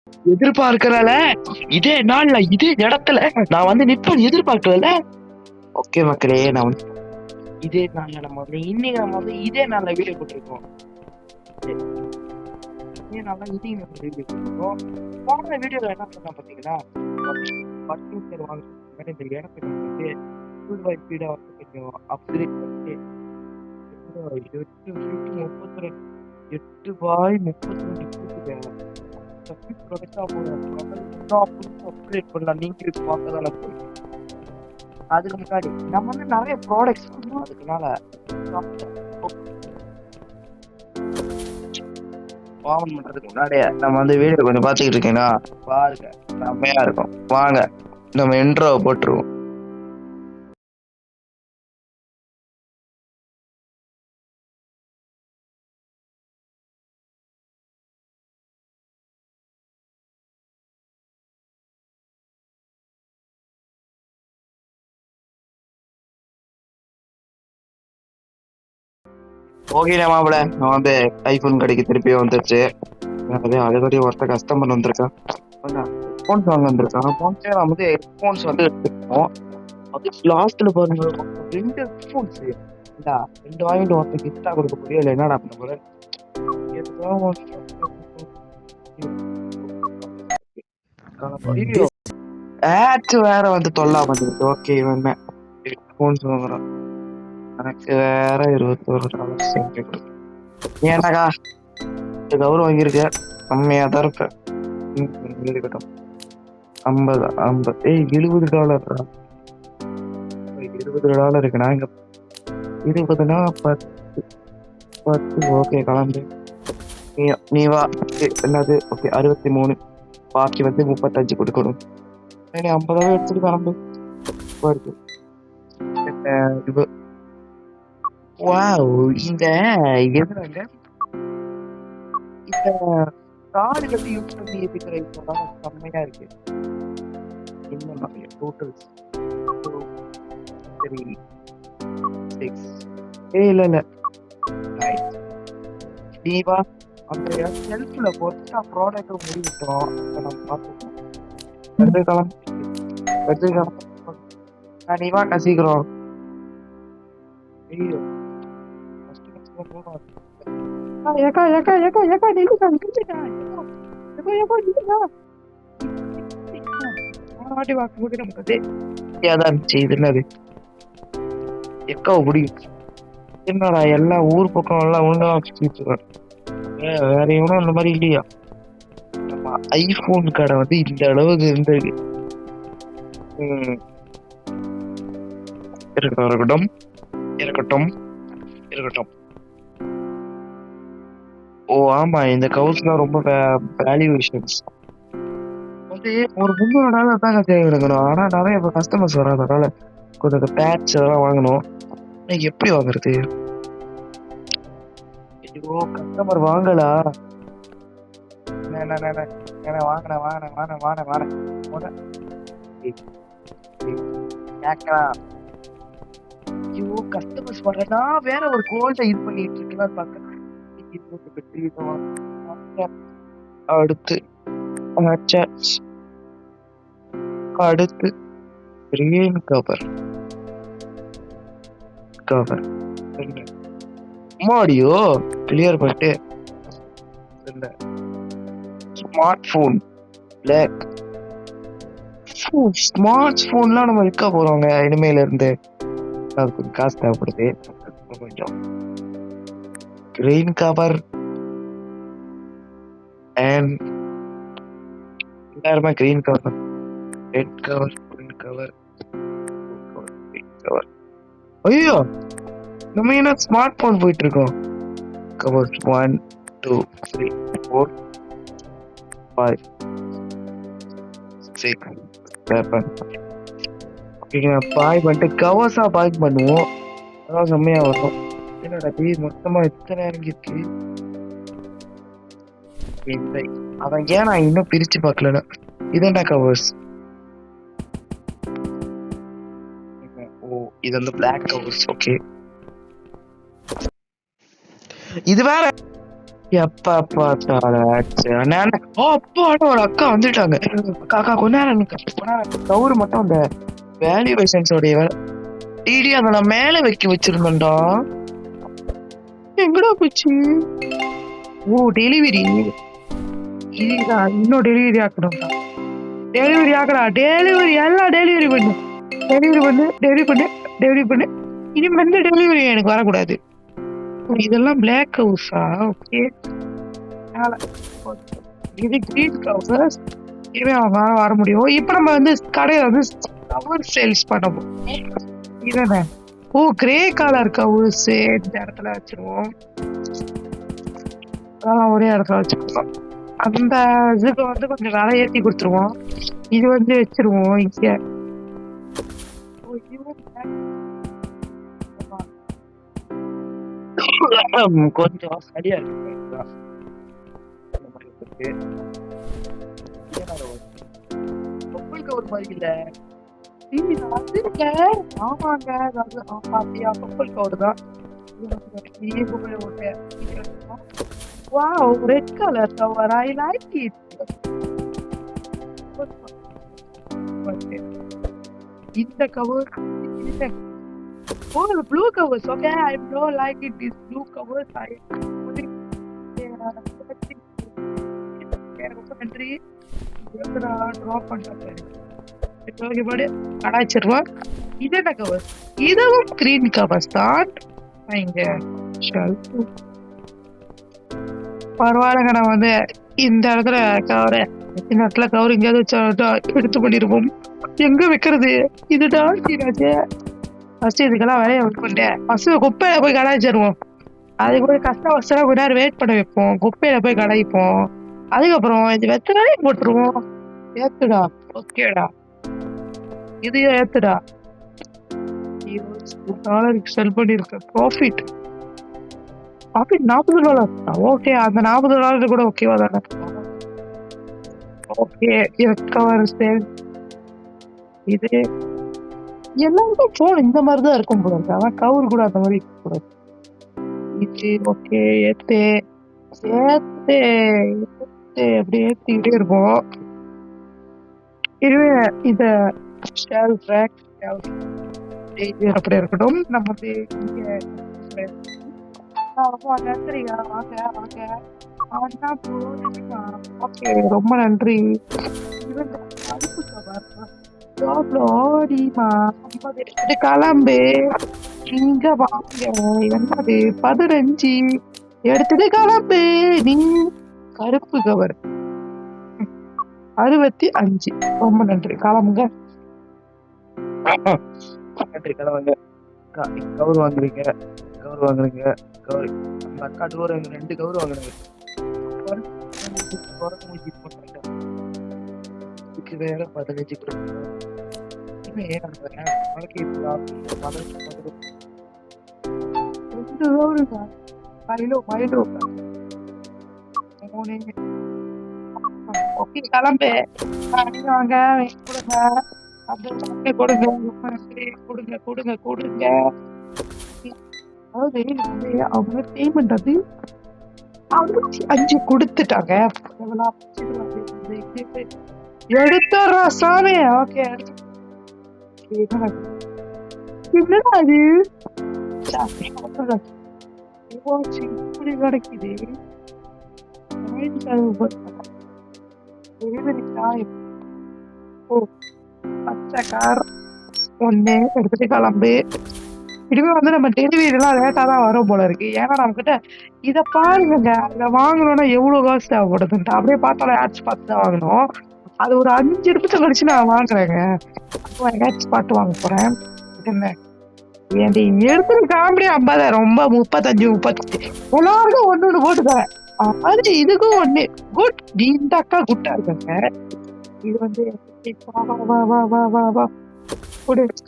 எதிர்பார்க்கறல இதே நாள்ல இதே இடத்துல நான் வந்து நிற்பேன் எதிர்பார்க்கல. ஓகே மக்களே, நான் வந்து இதே நாள்ல நம்ம வந்து இன்னைக்கு நம்ம வந்து இதே நாள்ல வீடியோ போட்டிருக்கோம். இதே நாள்ல இன்னைக்கு நம்ம வீடியோ போட்டிருக்கோம். போன வீடியோல என்ன பண்ணா பாத்தீங்கன்னா, பர்னிச்சர் வாங்குறதுக்கு இந்த இடத்துக்கு வந்து ஃபுல் வைட் ஸ்பீடா வந்து கொஞ்சம் அப்கிரேட் பண்ணி 8 பாய் 32 அப்கிரேட் பண்ணலாம். நீங்க பார்க்கதான போய் அதுக்கு முன்னாடி நம்ம வந்து நிறைய ப்ராடக்ட்ஸ் வாங்கணும். அதுக்குனால வாங்கணும் பண்றதுக்கு முன்னாடியே நம்ம வந்து வீடியோ கொஞ்சம் பார்த்துக்கிட்டு இருக்கீங்கன்னா பாருங்க, செம்மையா இருக்கும். வாங்க நம்ம இன்ட்ரோவை போட்டுருவோம். ஓகே மாப்பிள, நான் வந்து ஐபோன் கடைக்கு திருப்பி வந்துருச்சு. அதே ஒருத்த கஸ்டமர் வந்திருக்கான். ஹெட்ஃபோன்ஸ் வாங்க வந்திருக்கான். நம்ம வந்து ஹெட்ஃபோன்ஸ் வந்து எடுத்துருக்கோம். அது லாஸ்ட்ல பாருங்க, 2 ஹெட்ஃபோன்ஸ் ரெண்டு வாங்கிட்டு ஒருத்த கிஃப்டா கொடுக்க முடியல. என்னடா பண்ண போற? ஆட்ஸ் வேற வந்து தொல்லா பண்ணிருக்கு. ஓகே, இவன் ஹெட்ஃபோன்ஸ் வாங்குறான். எனக்கு வேற $21 சேர்த்து கொடுக்கும். ஏன்னாக்கா கௌரவம் வாங்கியிருக்க கம்மியா தான் இருப்ப. இருக்கட்டும். 50 $70. $20 இருக்குண்ணா. இங்க 20னா 10. ஓகே, கலந்து நீ வா. என்னது? ஓகே, 63. பாக்கி வந்து 35 கொடுக்கணும். 50 எடுத்துட்டு கிளம்பு. இந்த எதுனாங்க இந்த கார்டுகள் யூஸ் பண்ணி இருக்கிற செம்மையா இருக்கு. என்ன டோட்டல் சரி 6 இல்ல தீபா அந்த செல்ஃப்ல போட்டா ப்ராடக்ட் முடிவிட்டோம். நம்ம பார்த்துக்கோம். நீ வா கசிக்கிறோம். ஐயோ என்னடா எல்லா ஊர் பக்கம் எல்லாம் ஒழுங்கா வேற எவனும் அந்த மாதிரி இல்லையா? நம்ம ஐபோன் கடை வந்து இந்த அளவுக்கு இருந்தது. இருக்கட்டும் இருக்கட்டும் இருக்கட்டும். ஓ ஆமா, இந்த கவுஸ்லாம் ரொம்ப வேல்யூவேஷன்ஸ் வந்து ஒரு $300 தாங்க தேவை எடுக்கணும். ஆனா நிறைய இப்போ கஸ்டமர்ஸ் வராதனால கொஞ்சம் பேட்ச் அதெல்லாம் வாங்கணும். எப்படி வாங்குறது? ஐயோ, கஸ்டமர் வாங்கலா? ஐயோ, கஸ்டமர்ஸ் வரலனா வேற ஒரு கோல்ட இது பண்ணிட்டு இருக்கலாம் பாக்க. அடுத்து அடுத்து ஸ்க்ரீன் கவர் ஆடியோ கிளியர் பண்ணிட்டு ஸ்மார்ட் போன் ஸ்மார்ட் போன்லாம் நம்ம விற்க போறோங்க இனிமேல இருந்து. அதுக்கு காசு தேவைப்படுது கொஞ்சம். கிரீன் கவர் அண்ட் எல்லாருமே green cover, red cover, green cover. ஐயோ, நம்ம என்ன ஸ்மார்ட் போன் போயிட்டு இருக்கோம். கவர் 1 2 3 4 5 6 7. பாய் பண்ணிட்டு கவர்ஸா பாய் பண்ணுவோம். அதான் செம்மையா வரும். என்னடா மொத்தமா எத்தனை இறங்கிருக்கு. அவன் ஏன் நான் இன்னும் பிரிச்சு பார்க்கல. இது என்ன கவர்ஸ்? ஓ, இது வந்து பிளாக் கவர்ஸ். ஓகே, இது வேற எப்ப பார்த்தாலும் அப்பாட ஒரு அக்கா வந்துட்டாங்க. அக்கா கொஞ்ச நேரம் கவுரு மட்டும் அந்த வேல்யூவேஷன்ஸோடைய டிடி அதை நான் மேல வைக்க வச்சிருந்தேன்டா. எங்கடா போச்சு? ஓ டெலிவரி இதுதான். இன்னும் டெலிவரி ஆக்கணும்டா. டெலிவரி ஆக்கடா. டெலிவரி எல்லாம் டெலிவரி பண்ணு. டெலிவரி பண்ணு டெலிவரி பண்ணு டெலிவரி பண்ணு. இனிமே எந்த டெலிவரி எனக்கு வரக்கூடாது. இதெல்லாம் பிளாக் ஹவுஸா? ஓகே. இது கிரீன் ஹவுஸ். இனிமே அவங்க வர முடியும். இப்ப நம்ம வந்து கடையை வந்து கவர் சேல்ஸ் பண்ண போறோம். இதானே? ஓ கிரே கலர் கவுஸ் இந்த இடத்துல வச்சிருவோம். அதெல்லாம் ஒரே இடத்துல வச்சுருவோம். அந்த இதுக்கு வந்து கொஞ்சம் விலை ஏற்றி கொடுத்துருவோம். இது வந்து வச்சிருவோம் இங்க. கொஞ்சம் சரியா இருக்கு. ஒரு மாதிரி இல்ல. ஆமாங்க கப்பல் கவுடு தான். Wow, red color cover. I like it. இந்த cover. Oh, the blue covers. Okay, I don't like it. These blue covers. I ரொம்ப நன்றி. ட்ராப் பண்றேன். கடாய்ச்சிருவா. இது என்ன கவர்? இதுவும் கிரீன் கவர்ஸ் தான். இங்க பரவாயில்லங்க. நான் வந்து இந்த இடத்துல கவர இந்த இடத்துல கவர் எங்கேயாவது வச்சா எடுத்து பண்ணிருப்போம். எங்க வைக்கிறது? இதுதான் ஃபர்ஸ்ட் இதுக்கெல்லாம் வேலையை விட்டுட்டேன். ஃபர்ஸ்ட் குப்பையில போய் கடாய்ச்சிருவோம். அதுக்கு போய் கஷ்டம் வசரம் கொஞ்ச நேரம் வெயிட் பண்ண வைப்போம். குப்பையில போய் கடாய்ப்போம். அதுக்கப்புறம் இது வெத்தனாலே போட்டுருவோம். ஏத்துடா. ஓகேடா. இது ஏத்துடா. செல் பண்ணிருக்க ப்ராஃபிட் $40. ஓகே, அந்த $40 கூட ஓகேவா தானே? ஓகே, இது எல்லாருக்கும் போன் இந்த மாதிரிதான் இருக்கும் போல இருக்கு. அதான் கவுர் கூட அந்த மாதிரி இருக்கக்கூடாது. இது ஓகே. ஏத்து ஏத்து ஏத்து அப்படி ஏத்திக்கிட்டே இருப்போம். இதுவே இத அப்படி இருக்கட்டும். நம்ம வந்து ரொம்ப நன்றி. கிளம்பு. இங்க வாங்க. என்னது 15 எடுத்துட்டு கிளம்பு. நீ கருப்பு கவர் 65. ரொம்ப நன்றி. கிளம்புங்க. நன்றி. கிளம்புங்க. கவர் வாங்குறீங்க. கவர் வாங்குறீங்க. கவர் அந்த அக்கா டோர் 2 கவர் வாங்குறீங்க. இதுக்கு வேற 15 கொடுக்குறேன். கிளம்பு. வாங்க கொடுங்க கொடுங்க கொடுங்க கொடுங்க. அதாவது அவங்க பேமெண்ட் அது 65 கொடுத்துட்டாங்க. எடுத்துறா சாமி. ஓகே, என்னடா அது இப்படி கிடைக்குது? பச்சை கார் ஒண்ணு எடுத்துட்டு கிளம்பு. இதுவே வந்து நம்ம டெலிவரி எல்லாம் லேட்டா தான் வரும் போல இருக்கு. ஏன்னா நம்ம கிட்ட இதை பாருங்க, இதை வாங்கணும்னா எவ்வளவு காசு தேவைப்படுதுன்ட்டு அப்படியே பார்த்தாலும் ஆட்ஸ் பார்த்து தான் வாங்கணும். அது ஒரு 5 நிமிஷம் கழிச்சு நான் வாங்குறேங்க. அப்போ ஆட்ஸ் பார்த்து வாங்க போறேன். என்ன எடுத்துட்டு காமெடி 50 ரொம்ப 35 38 எல்லாருக்கும் ஒண்ணு போட்டு தரேன். அது இதுக்கும் ஒண்ணு குட். இந்த அக்கா குட்டா இருக்காங்க. இது வந்து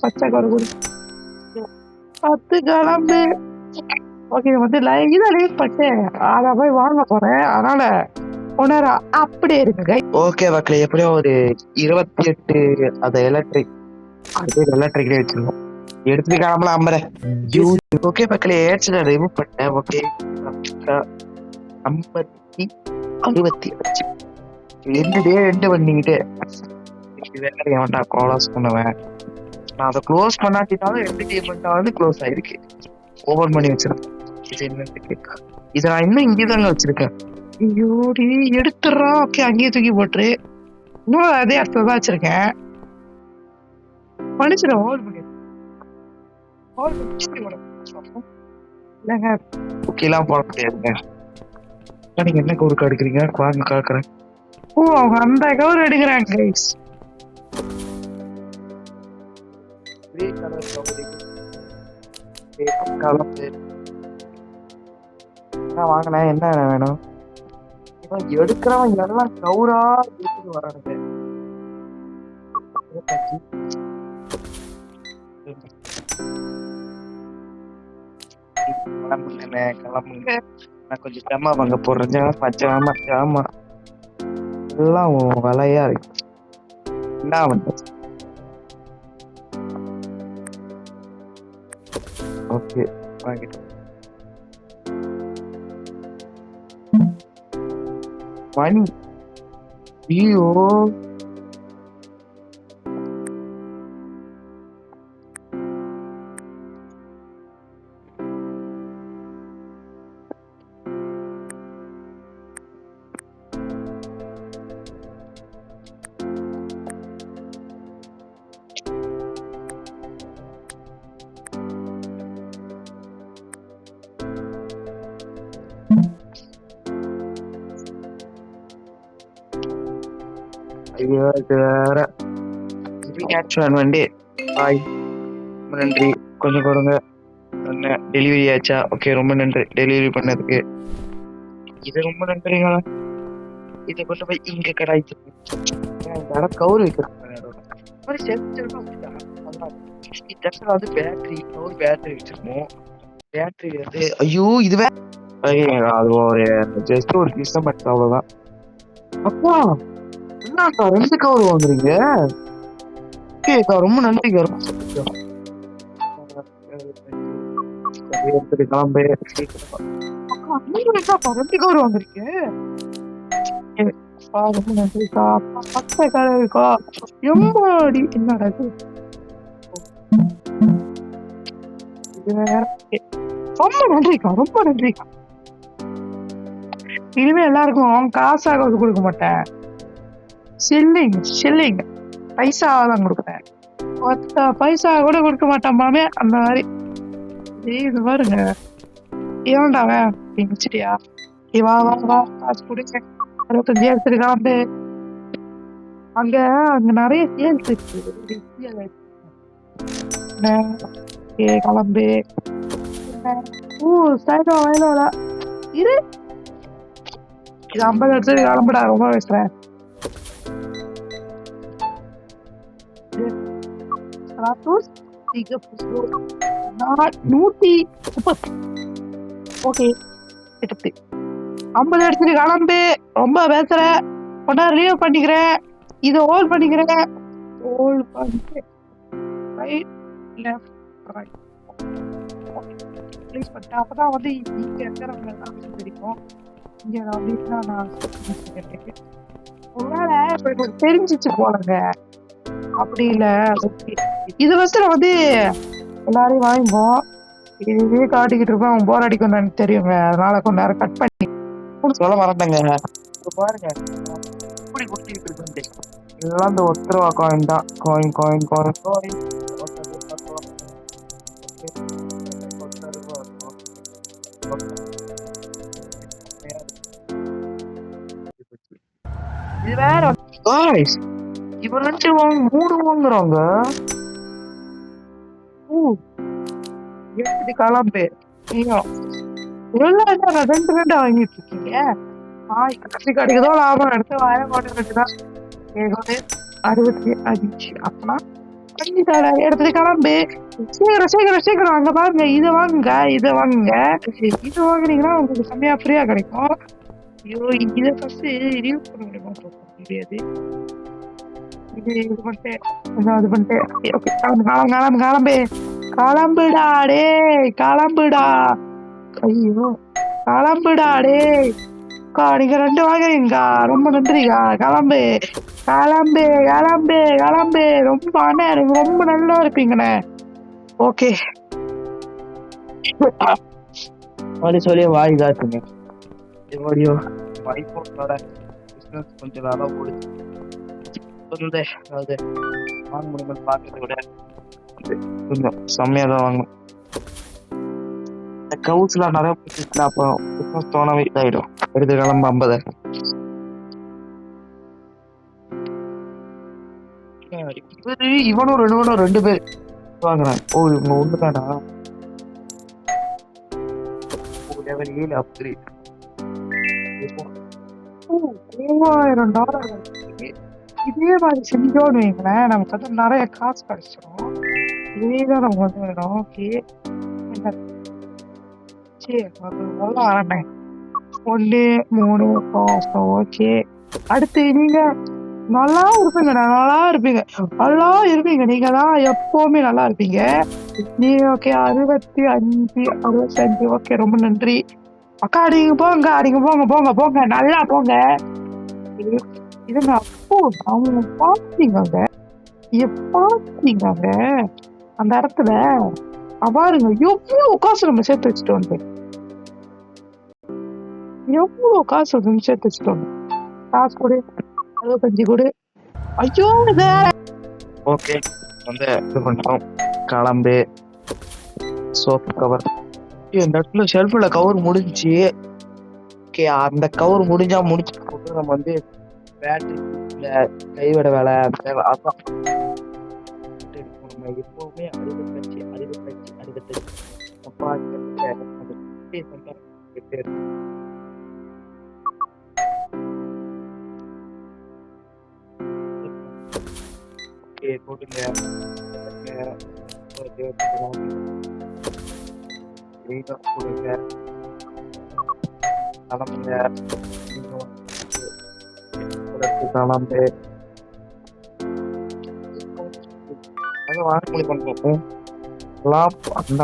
பச்சை கரு குடி 10 கிளம்பு. ஓகே, வந்து லைட் பட்டு அத போய் வாங்க போறேன். அதனால ஒன்னரா அப்படியே இருக்குங்க. ஓகே மக்களே, எப்படியோ ஒரு 28 அந்த எலக்ட்ரிக் எலக்ட்ரிக்லேயே வச்சிருக்கோம். எடுத்துட்டு கிளம்பலாம். ஓகே மக்களே, ஏட்ஸ் நான் ரிமூவ் பண்ணேன். ஓகே, 5065 என்னடே எண்டு பண்ணிக்கிட்டே வேற எவன்டா க்ளோஸ் பண்ணுவேன். நான் அதை க்ளோஸ் பண்ணாட்டினாலும் என்டர்டைன்மெண்டா வந்து க்ளோஸ் ஆயிருக்கு. ஓபன் பண்ணி வச்சிருக்கேன். இது என்னன்னு இதை நான் இன்னும் இங்கேதாங்க வச்சிருக்கேன். ஐயோடி எடுத்துடுறா. ஓகே, அங்கேயே தூக்கி போட்டுரு. இன்னும் அதே இடத்துல தான் வச்சிருக்கேன். மனுஷனை ஹோல்ட் பண்ணி இல்லைங்க, குக்கிலாம் போட முடியாதுங்க. நீங்க என்ன கவுருக்கு எடுக்கிறீங்க? வாங்க காக்குறேன். ஓ, அவங்க அந்த கவுர் எடுக்கிறாங்க கைஸ். வாங்கினேன். என்ன வேணும்? எடுக்கிறவன் எல்லாம் கவுரா எடுத்துட்டு வரானுங்க. கிளம்புங்க. நான் கொஞ்சம் ஜாமா வாங்க போடுறேன். ஜாமா எல்லாம் விலையா இருக்கு. என்ன வந்து ஓகே வாங்கிட்டு மணி. ஐயோ, ஐயோ, இது வேற வண்டி. பாய், ரொம்ப நன்றி. கொஞ்சம் கொடுங்க. டெலிவரி ஆச்சா? ஓகே, ரொம்ப நன்றி டெலிவரி பண்ணதுக்கு. இது ரொம்ப நன்றிங்க. இதை கொண்டு போய் இங்க கடாய்ச்சி கவுரு வைக்கிறேன். வந்து பேட்டரி கவுர் பேட்டரி வச்சிருக்கோம். பேட்டரி வந்து ஐயோ இதுவே அது ஒரு ஜஸ்ட் ஒரு கிஸ்டமர் அவ்வளவுதான். அப்பா என்னக்கா 2 கவர் வாங்குறீங்க? ஓகேக்கா, ரொம்ப நன்றிக்கா. கிளம்பு. 2 கவர் வாங்குறீங்க? ரொம்ப நன்றிக்கா. பச்சை கலருக்கா எம்மாடி. என்னடா ரொம்ப நன்றிக்கா, ரொம்ப நன்றிக்கா. இனிமே எல்லாருக்கும் காசாக கொடுக்க மாட்டேன். ஷில்லிங் பைசாதான் கொடுப்பேன். 10 பைசா கூட கொடுக்க மாட்டான் மாமே. அந்த மாதிரி இது பாருங்க. ஏன்டாவன் பிடிச்சிட்டியா? வா வா வா, காசு கொடுங்க. 65 எடுத்துருக்கான். அங்க நிறைய சேல்ஸ் இருக்கு. கிளம்பு. வயலோட இது 50 எடுத்து கிளம்புடா. ரொம்ப பேசுறேன். ஓகே, 50 எடுத்துட்டு கிளம்பு. ரொம்ப பேசுற. ரிலீவ் பண்ணிக்கிறேன். இதை ஹோல்ட் பண்ணிக்கிறேன். அப்பதான் வந்து இங்க இருக்கிறவங்க எல்லாம் தெரியும். இங்க நான் ஒருவேளை தெரிஞ்சிச்சு போலங்க. அப்படி இல்ல, இது வந்து எல்லாரையும் வாங்கிப்போம். இதுவே காட்டிக்கிட்டு இருப்போம். அவன் போர் அடிக்கும் எனக்கு தெரியுங்க. அதனால கொஞ்ச நேரம் கட் பண்ணி சொல்ல மறந்தங்க. பாருங்க இப்படி குட்டிட்டு இருக்கு. இதெல்லாம் இந்த 1 ரூபா காயின் தான். காயின் இது வேற. இவன் 3 வாங்குறாங்க. எப்படி கிளம்பு. 2 வாங்கிட்டு இருக்கீங்க. கடைசி கடைக்குதோ லாபம் எடுத்து வாய போட்டுதான் 65. அப்பனா எடுத்துட்டு கிளம்பு. சீக்கிரம் அங்க பாருங்க. இதை வாங்குங்க. இது வாங்குனீங்கன்னா உங்களுக்கு செம்மையா ஃப்ரீயா கிடைக்கும். ஐயோ, இதை ஃபர்ஸ்ட் ரிவ்யூ பண்ண முடியாது. இது பண்ணிட்டு கிளம்புடா டே. கிளம்புடா. ஐயோ, கிளம்புடா டே. அக்கா நீங்க 2 வாங்குறீங்கக்கா, ரொம்ப நன்றிக்கா. கிளம்பு கிளம்பு கிளம்பு கிளம்பு. ரொம்ப அண்ணே எனக்கு ரொம்ப நல்லா இருப்பீங்கண்ணே. ஓகே சொல்லி வாய் காட்டுங்க எப்படியோ ஐபோனோட பிசினஸ் கொஞ்சம் நல்லா ஓடுச்சு. அதாவது வாங்க முடியுமா பார்க்கறத விட கொஞ்சம் செம்மையா தான் வாங்கணும். இந்த கவுஸ்லாம் நிறைய போச்சுல, அப்போ பிசினஸ் தோணவே இதாயிடும். எடுத்து கிளம்ப 50. இவனும் ரெண்டு பேர் வாங்குறான். ஓ இவங்க ஒண்ணுதானா? Level 7 upgrade. $3000. இதே மாதிரி செஞ்சோன்னு வைங்களேன், நமக்கு வந்து நிறைய காசு கிடைச்சிடும். இதேதான் நமக்கு வந்து வேணும். ஓகே சரி நல்லா ஆரம்பேன். 1 3 பாசம். ஓகே அடுத்து நீங்க நல்லா இருப்பீங்க, நல்லா இருப்பீங்க, நல்லா இருப்பீங்க. நீங்க தான் எப்பவுமே நல்லா இருப்பீங்க. நீ ஓகே 65 65. ஓகே ரொம்ப நன்றி அக்கா. நீங்க போங்க நீங்க போங்க போங்க போங்க நல்லா போங்க. இதுங்க அப்போ அவங்க பாத்தீங்க பாத்தீங்க அந்த இடத்துல பாருங்க எவ்வளவு காசு நம்ம சேர்த்து வச்சுட்டு வந்து, எவ்வளவு காசு நம்ம சேர்த்து வச்சுட்டு வந்து. காசு கொடு 65 கொடு. ஐயோ ஓகே வந்து இது பண்ணிட்டோம். கிளம்பு சோப்பு கவர். இந்த இடத்துல ஷெல்ஃபில் கவர் முடிஞ்சு. ஓகே அந்த கவர் முடிஞ்சா முடிச்சு போட்டு நம்ம வந்து பேட்டரி கைவிட வேலை அதான் நம்ம எப்பவுமே 65 அப்பா போட்டுங்க.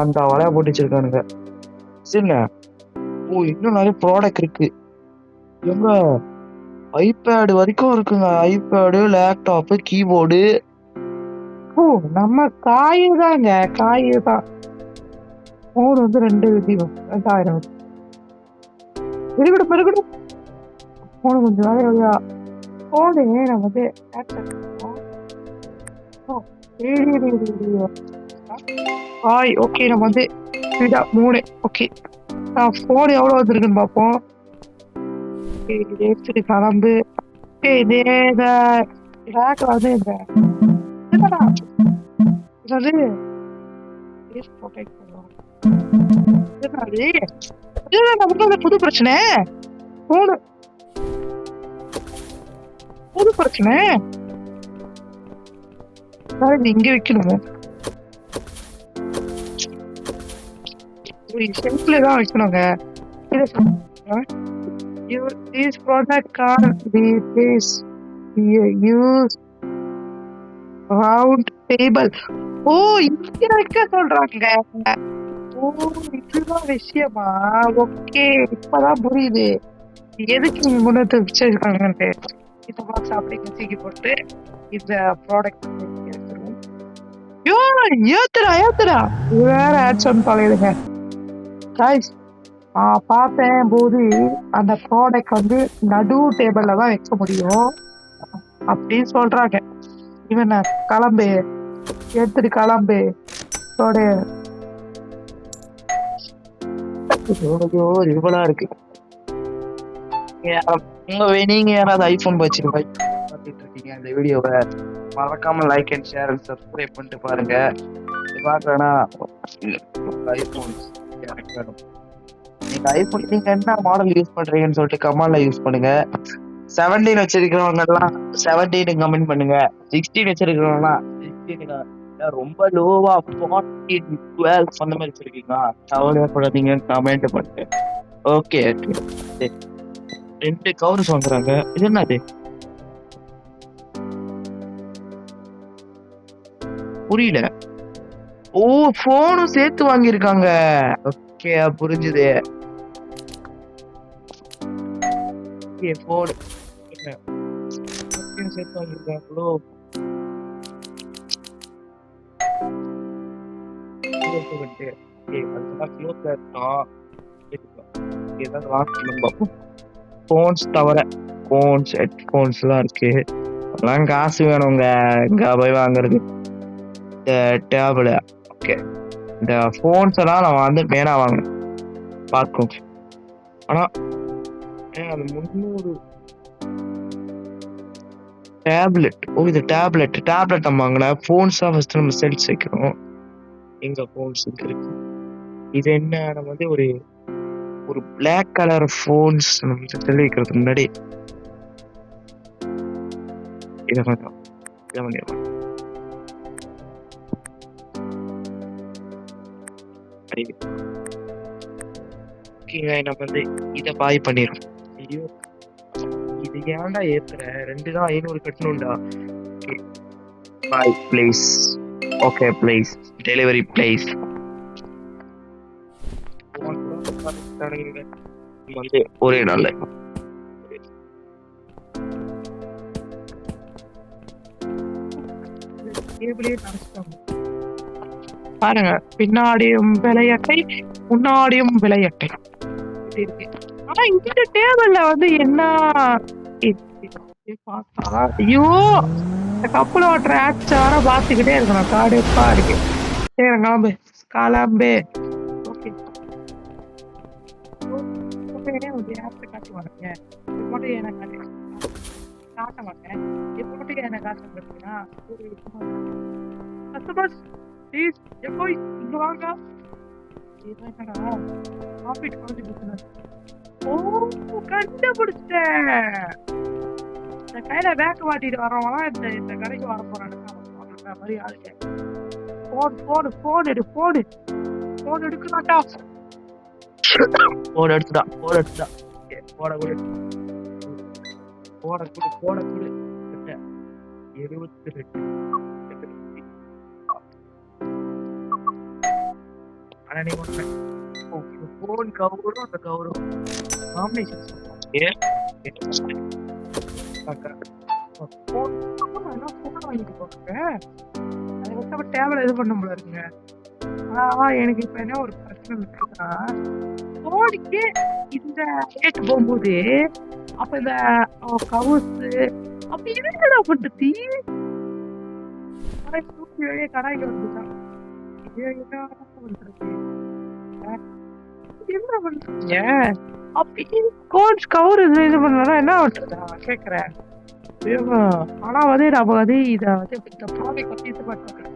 அந்த வளைய போட்டு வச்சிருக்கானுங்க. சரிங்க. ஓ இன்னும் நிறைய ப்ராடக்ட் இருக்கு. எங்க ஐபேடு வரைக்கும் இருக்குங்க. IPad, laptop, keyboard. ஓ நம்ம காயுதாங்க, காயுதான். போன் வந்து 2000 பெருகிடும் பெருகிடும். போன கொஞ்சம் வேலையா போனே நம்ம வந்து ஹாய். ஓகே நம்ம வந்து 3. ஓகே போன் எவ்வளவு வந்திருக்குன்னு பார்ப்போம். எடுத்துட்டு கிளம்பு. வந்து இந்த புது பிரச்சனை புது பிரச்சனை இங்க வைக்கணுமோ? செல்ஃப்லதான் வைக்கணுங்க. This product can't be placed use round table. ஓ இங்க வைக்க சொல்றாங்க. ஓ இதுதான் விஷயமா? ஓகே இப்பதான் புரியுது எதுக்கு நீங்க முன்னத்து வச்சிருக்காங்கன்ட்டு. இந்த பாக்ஸ் அப்படியே தூக்கி போட்டு இந்த ப்ராடக்ட் எடுத்துருவோம். ஏத்துறா வேற ஆட்சன் தொலைதுங்க. பார்த்தேன் போது அந்த ப்ராடக்ட் வந்து நடு டேபிள்ல தான் வைக்க முடியும் அப்படின்னு சொல்றாங்க. இவன் கிளம்பு எடுத்துட்டு கிளம்பு. இவ்வளா இருக்கு. நீங்க யாராவது ஐபோன் வச்சிருக்கீங்க பார்த்துட்டு இருக்கீங்க இந்த வீடியோவை மறக்காம like and share and subscribe பண்ணிட்டு பாருங்க. பாக்கலன்னா ஐபோன் வேணும். நீங்க ஐபோன் நீங்க என்ன மாடல் யூஸ் பண்றீங்கன்னு சொல்லிட்டு கமெண்ட்ல யூஸ் பண்ணுங்க. 17 வச்சிருக்கிறவங்க எல்லாம் 17 கமெண்ட் பண்ணுங்க. 16 வச்சிருக்கிறவங்க 16 ரொம்ப லோவா 14 12 அந்த மாதிரி வச்சிருக்கீங்களா கவலைப்படாதீங்க கமெண்ட் பண்ணுங்க. ஓகே 2 கவர்ஸ் வாங்குறாங்க. இது என்னது புரியல. ஓ போனும் சேர்த்து வாங்கியிருக்காங்க. ஓகே புரிஞ்சுது. போன் செட் பண்ணிருக்காங்களோ போன்ஸ் தவிர போன்ஸ் ஹெட்போன்ஸ் எல்லாம் இருக்கு. அதெல்லாம் காசு வேணுங்க, இங்க போய் வாங்குறது. இந்த டேபிள் ஓகே, இந்த போன்ஸ் எல்லாம் நம்ம வந்து மேனா வாங்கணும் பார்க்கும். ஆனா அது 300 டேப்லெட். ஓ இது டேப்லெட் நம்ம வாங்கின போன்ஸா ஃபர்ஸ்ட் நம்ம செல்ஸ் வைக்கணும். எங்க போன்ஸ் இருக்கு. இது என்ன, நம்ம வந்து ஒரு பிளாக் கலர் போன்ஸ் நம்ம செல் வைக்கிறதுக்கு முன்னாடி இதை பண்ணிடலாம். நம்ம வந்து இதை பாய் பண்ணிடும். ஐயோ இது ஏன்டா ஏத்துற, 2 தான் 500 கட்டணும்டா. Bye please. Okay please delivery please. வந்து ஒரே நாள்ல பாருங்க, பின்னாடியும் விளையாட்டை முன்னாடியும் விளையாட்டை. ஆனா இந்த டேபிள்ல வந்து என்ன பார்த்தா, ஐயோ இந்த கப்பல் ஓட்டுற ஆக்சார பாத்துக்கிட்டே இருக்கணும். காடுப்பா இருக்கு. சரி கிளம்பு கிளம்பு. ஓகே காட்டி வாங்க. மட்டும் என்ன காட்ட மாட்டேன். எப்ப மட்டும் என்ன காட்ட பார்த்தீங்கன்னா, கஸ்டமர்ஸ் ப்ளீஸ் எப்போ இங்க வாங்க. ஓ கண்டுபிடிச்சிட்டேன். இந்த கையில பேக் மாட்டிட்டு வரவங்களாம் இந்த கடைக்கு வர போறாங்க மாதிரி ஆளுங்க. போன் எடுக்கலாட்டா. போன் எடுத்துடா போட கொடு 72. ஆனா நீ ஒண்ணு போன் கவரும் அந்த கவரும் காம்பினேஷன் டேபிள் இது பண்ண முடியல இருக்குங்க. எனக்கு இப்ப என்ன ஒரு பிரச்சனை இருக்குன்னா, போனுக்கு இந்த ரேட் போகும்போது அப்ப இந்த கவுசு அப்ப என்னடா பண்றது, கடாய்க்கு வந்துட்டான். என்ன பண்றீங்க அப்படி கோச் கவர் இது பண்ணா என்ன பண்றதா கேக்குறேன். ஆனா வந்து நம்ம வந்து இத வந்து இந்த ப்ராடக்ட் வந்து இது பண்றேன்.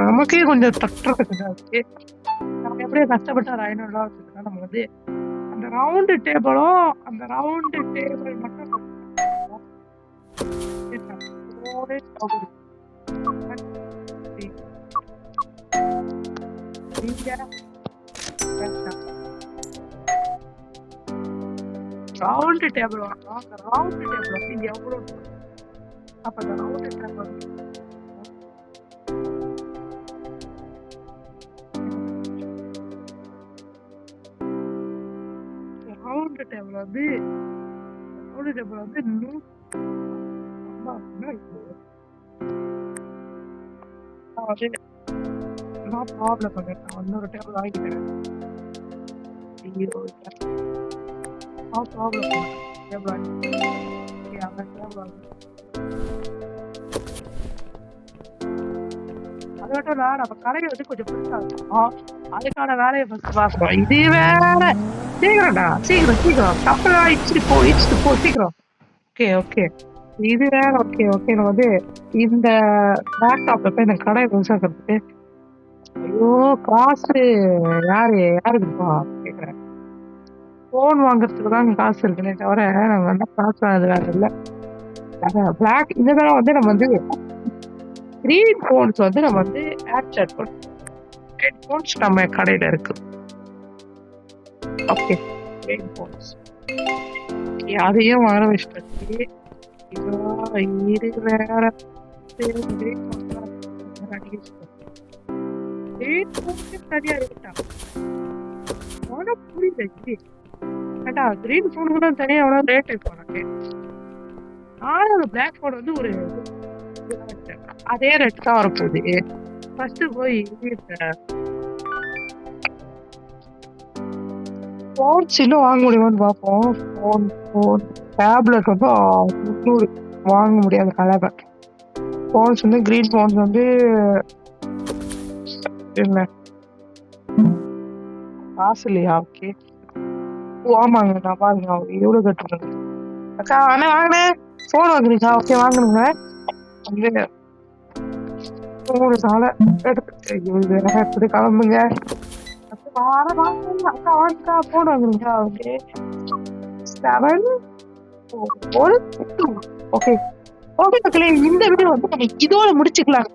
நமக்கே கொஞ்சம் தட்டுறதுக்கு நம்ம எப்படியே கஷ்டப்பட்டு ஒரு 500 ரூபா வச்சுருக்கோம். நம்ம வந்து அந்த ரவுண்டு டேபிளும் அந்த ரவுண்டு டேபிள் மட்டும் ரவுண்டு டேபிள் வாங்கணும். அந்த ரவுண்டு டேபிள் வந்து எவ்வளோ, அப்ப அந்த ரவுண்டு டேபிள் டேபிள் வந்து இன்னொரு டேபிள் வாங்கிக்கிறேன். அது மட்டும் இல்ல, நம்ம கடையை வந்து கொஞ்சம் பெருசா இருக்கும். அதுக்கான வேலையை பார்க்கணும். இது வேற சீக்கிரம் கப்பலா இடிச்சுட்டு போ சீக்கிரம். ஓகே இது வேற. ஓகே நான் வந்து இந்த லேப்டாப்ல போய் இந்த கடையை பெருசாக்கிறதுக்கு ஐயோ காசு யாருக்குப்பா கேக்குறேன். போன் வாங்குறதுக்கு தான் காசு இருக்குன்னே தவிர நம்ம வந்து காசு வாங்குறது வேற இல்லை. பிளாக் இந்த தடவை வந்து நம்ம வந்து கிரீன் போன்ஸ் வந்து நம்ம வந்து ஏர்சாட் ஹெட்போன்ஸ் நம்ம கடையில இருக்கு. ஓகே கிரீன் போன்ஸ் அதையும் வர வச்சு இது வேற தனியா இருக்கட்டான் புரியல ஏண்டா கிரீன் போன் கூட தனியா எவ்வளவு ரேட் இருக்கு நானும் அந்த பிளாக் போன் வந்து ஒரு அதே ரேட் தான் வரப்போகுது ஃபர்ஸ்ட் போய் போன்ஸ் இன்னும் வாங்க முடியுமான்னு பார்ப்போம். ஃபோன் டேப்லெட் வந்து 300 வாங்க முடியாத கலவை. ஃபோன்ஸ் வந்து கிரீன் ஃபோன்ஸ் வந்து என்ன காசு இல்லையா? ஓகே ஆமாங்க நான் பாருங்க எவ்வளோ கட்டுறது அக்கா அண்ணா வாங்கினேன் ஃபோன் வாங்குறீங்களா? ஓகே வாங்கணுங்க வந்து 3 நாளை எடுத்து கிளம்புங்க. அக்கா வாங்கக்கா ஃபோன் வாங்குறீங்களா? ஓகே 7 ஓகே ஓகே மக்களே இந்த வீடியோ வந்து நம்ம இதோட முடிச்சுக்கலாம்.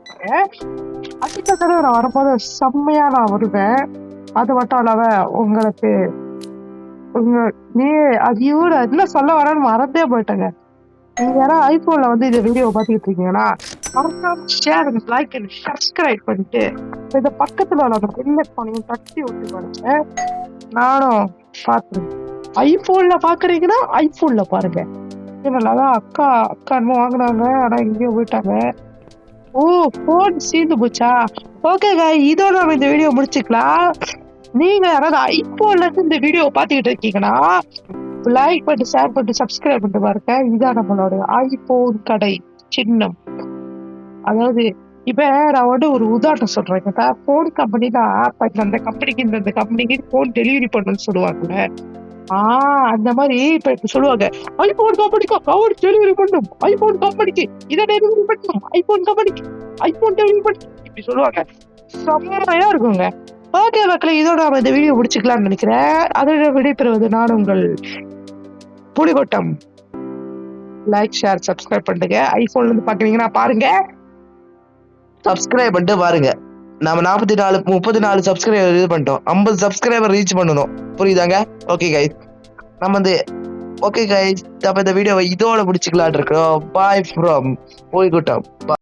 அடுத்த தடவை நான் வரும்போது செம்மையா நான் வருவேன். அது மட்டும் இல்லாம உங்களுக்கு அதையோட என்ன சொல்ல வரேன்னு மறந்தே போயிட்டேங்க. நீங்க யாராவது ஐபோன்ல வந்து இந்த வீடியோ பார்த்துக்கிட்டு இருக்கீங்கன்னா ஷேர் லைக் அண்ட் சப்ஸ்கிரைப் பண்ணிட்டு இந்த பக்கத்துல உள்ள பெல் ஐகானையும் தட்டி விட்டு பாருங்க. நானும் பார்த்துருக்கேன். ஐபோன்ல பாக்குறீங்கன்னா ஐபோன்ல பாருங்க. அதான் அக்கா என்னமோ வாங்கினாங்க ஆனா எங்கேயோ போயிட்டாங்க. ஓ போன் சீந்து போச்சா? ஓகேங்க இதோட நம்ம இந்த வீடியோ முடிச்சுக்கலாம். நீங்க யாராவது ஐபோன்ல இருந்து இந்த வீடியோ பாத்துக்கிட்டு இருக்கீங்கன்னா லைக் பண்ணிட்டு ஷேர் பண்ணிட்டு சப்ஸ்கிரைப் பண்ணிட்டு பாருங்க. இதான் நம்மளோட ஐபோன் கடை சின்னம். அதாவது இப்ப நான் வந்து ஒரு உதாரணம் சொல்றேன். போன் கம்பெனினா அந்த கம்பெனிக்கு போன் டெலிவரி பண்ணணும்னு சொல்லுவாங்கல்ல. அந்த மாதிரி இப்ப சொல்லுவாங்க ஐபோன் கம்பெனிக்கு அவர் டெலிவரி பண்ணும், ஐபோன் கம்பெனிக்கு இதை டெலிவரி பண்ணும், ஐபோன் கம்பெனிக்கு ஐபோன் டெலிவரி பண்ணும் இப்படி சொல்லுவாங்க. செம்மையா இருக்குங்க. ஓகே மக்களே இதோட நம்ம இந்த வீடியோ முடிச்சுக்கலாம்னு நினைக்கிறேன். அதோட விடைபெறுவது நான் உங்கள் புலிகோட்டம். லைக் ஷேர் சப்ஸ்கிரைப் பண்ணுங்க. ஐபோன்ல இருந்து பாக்குறீங்கன்னா பாருங்க சப்ஸ்கிரைப் பண்ணிட்டு பாருங்க. நம்ம 34 சப்ஸ்கிரைபர் இது பண்ணிட்டோம். 50 சப்ஸ்கிரைபர் ரீச் பண்ணணும். புரியுதாங்க? ஓகே கைஸ் நம்ம வந்து ஓகே கைஸ் நம்ம இந்த வீடியோவை இதோட முடிச்சுக்கலான் இருக்கோம். Bye from புலிகோட்டம்.